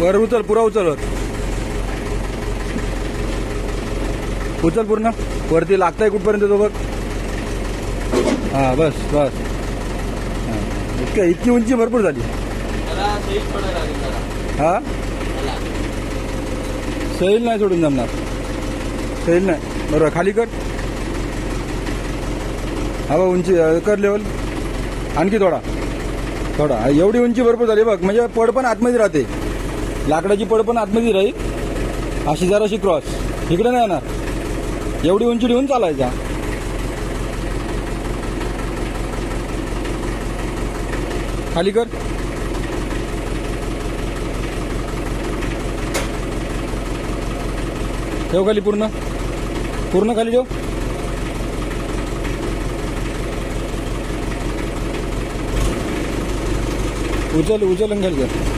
वर उचल, पुरा उचल, उचल पूर्ण वरती. लागताय कुठपर्यंत तो बघ. हा बस बस. इतकी उंची भरपूर झाली. हा सैल नाही सोडून जमणार. सैल नाही. बरोबर खाली कर. हा बघ उंची कर लेवल. आणखी थोडा थोडा. एवढी उंची भरपूर झाली बघ. म्हणजे पड पण आतमध्ये राहते. लाकडाची पड पण आतमध्ये राहील. अशी जराशी क्रॉस इकडे नाही येणार. एवढी उंची ठेवून चालायचा. खाली कर. ठेव खाली. पूर्ण पूर्ण खाली ठेव. उचल उचल आणि खाली कर.